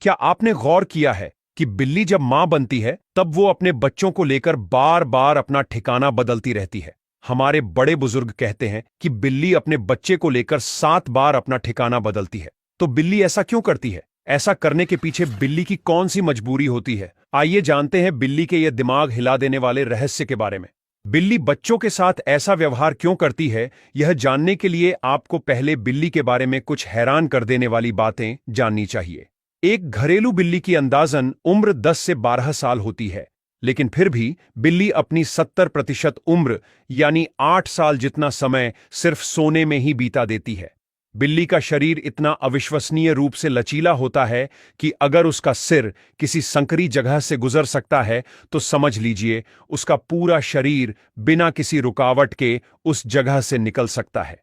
क्या आपने गौर किया है कि बिल्ली जब मां बनती है तब वो अपने बच्चों को लेकर बार बार अपना ठिकाना बदलती रहती है। हमारे बड़े बुजुर्ग कहते हैं कि बिल्ली अपने बच्चे को लेकर 7 बार अपना ठिकाना बदलती है। तो बिल्ली ऐसा क्यों करती है? ऐसा करने के पीछे बिल्ली की कौन सी मजबूरी होती है? आइए जानते हैं बिल्ली के ये दिमाग हिला देने वाले रहस्य के बारे में। बिल्ली बच्चों के साथ ऐसा व्यवहार क्यों करती है, यह जानने के लिए आपको पहले बिल्ली के बारे में कुछ हैरान कर देने वाली बातें जाननी चाहिए। एक घरेलू बिल्ली की अंदाजन उम्र 10 से 12 साल होती है, लेकिन फिर भी बिल्ली अपनी 70% उम्र यानी 8 साल जितना समय सिर्फ सोने में ही बीता देती है। बिल्ली का शरीर इतना अविश्वसनीय रूप से लचीला होता है कि अगर उसका सिर किसी संकरी जगह से गुजर सकता है तो समझ लीजिए उसका पूरा शरीर बिना किसी रुकावट के उस जगह से निकल सकता है।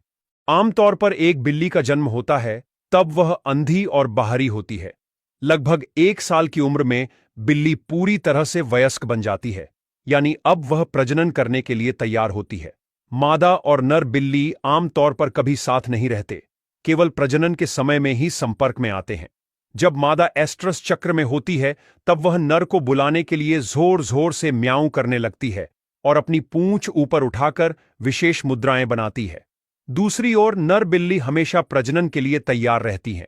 आमतौर पर एक बिल्ली का जन्म होता है तब वह अंधी और बाहरी होती है। लगभग 1 साल की उम्र में बिल्ली पूरी तरह से वयस्क बन जाती है, यानी अब वह प्रजनन करने के लिए तैयार होती है। मादा और नर बिल्ली आमतौर पर कभी साथ नहीं रहते, केवल प्रजनन के समय में ही संपर्क में आते हैं। जब मादा एस्ट्रस चक्र में होती है तब वह नर को बुलाने के लिए जोर जोर से म्याऊं करने लगती है और अपनी पूंछ ऊपर उठाकर विशेष मुद्राएं बनाती है। दूसरी ओर नर बिल्ली हमेशा प्रजनन के लिए तैयार रहती है।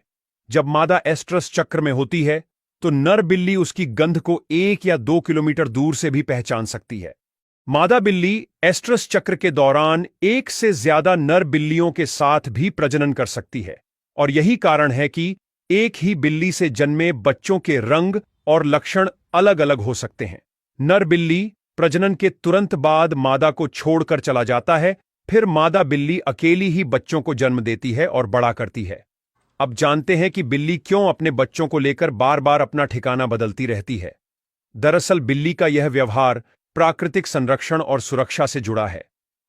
जब मादा एस्ट्रस चक्र में होती है तो नर बिल्ली उसकी गंध को 1 या 2 किलोमीटर दूर से भी पहचान सकती है। मादा बिल्ली एस्ट्रस चक्र के दौरान एक से ज्यादा नर बिल्लियों के साथ भी प्रजनन कर सकती है, और यही कारण है कि एक ही बिल्ली से जन्मे बच्चों के रंग और लक्षण अलग अलग हो सकते हैं। नर बिल्ली प्रजनन के तुरंत बाद मादा को छोड़कर चला जाता है, फिर मादा बिल्ली अकेली ही बच्चों को जन्म देती है और बड़ा करती है। अब जानते हैं कि बिल्ली क्यों अपने बच्चों को लेकर बार बार अपना ठिकाना बदलती रहती है। दरअसल बिल्ली का यह व्यवहार प्राकृतिक संरक्षण और सुरक्षा से जुड़ा है।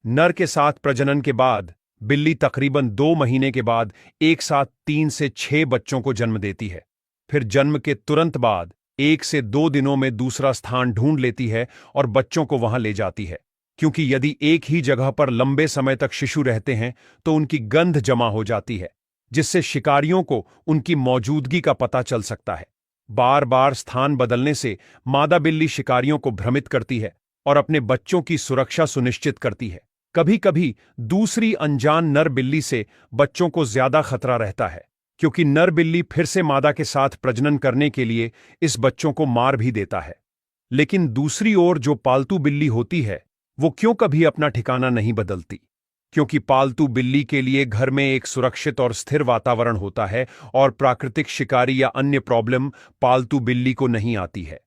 नर के साथ प्रजनन के बाद बिल्ली तकरीबन 2 महीने के बाद एक साथ 3 से 6 बच्चों को जन्म देती है। फिर जन्म के तुरंत बाद 1 से 2 दिनों में दूसरा स्थान ढूंढ लेती है और बच्चों को वहां ले जाती है, क्योंकि यदि एक ही जगह पर लंबे समय तक शिशु रहते हैं तो उनकी गंध जमा हो जाती है, जिससे शिकारियों को उनकी मौजूदगी का पता चल सकता है। बार बार स्थान बदलने से मादा बिल्ली शिकारियों को भ्रमित करती है और अपने बच्चों की सुरक्षा सुनिश्चित करती है। कभी कभी दूसरी अनजान नर बिल्ली से बच्चों को ज्यादा खतरा रहता है, क्योंकि नर बिल्ली फिर से मादा के साथ प्रजनन करने के लिए इस बच्चों को मार भी देता है। लेकिन दूसरी ओर जो पालतू बिल्ली होती है वो क्यों कभी अपना ठिकाना नहीं बदलती? क्योंकि पालतू बिल्ली के लिए घर में एक सुरक्षित और स्थिर वातावरण होता है और प्राकृतिक शिकारी या अन्य प्रॉब्लम पालतू बिल्ली को नहीं आती है।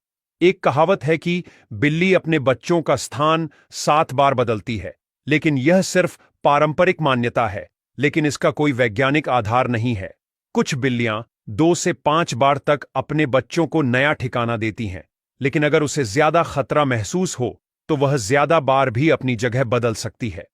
एक कहावत है कि बिल्ली अपने बच्चों का स्थान 7 बार बदलती है, लेकिन यह सिर्फ पारंपरिक मान्यता है, लेकिन इसका कोई वैज्ञानिक आधार नहीं है। कुछ बिल्लियां 2 से 5 बार तक अपने बच्चों को नया ठिकाना देती हैं, लेकिन अगर उसे ज्यादा खतरा महसूस हो तो वह ज्यादा बार भी अपनी जगह बदल सकती है।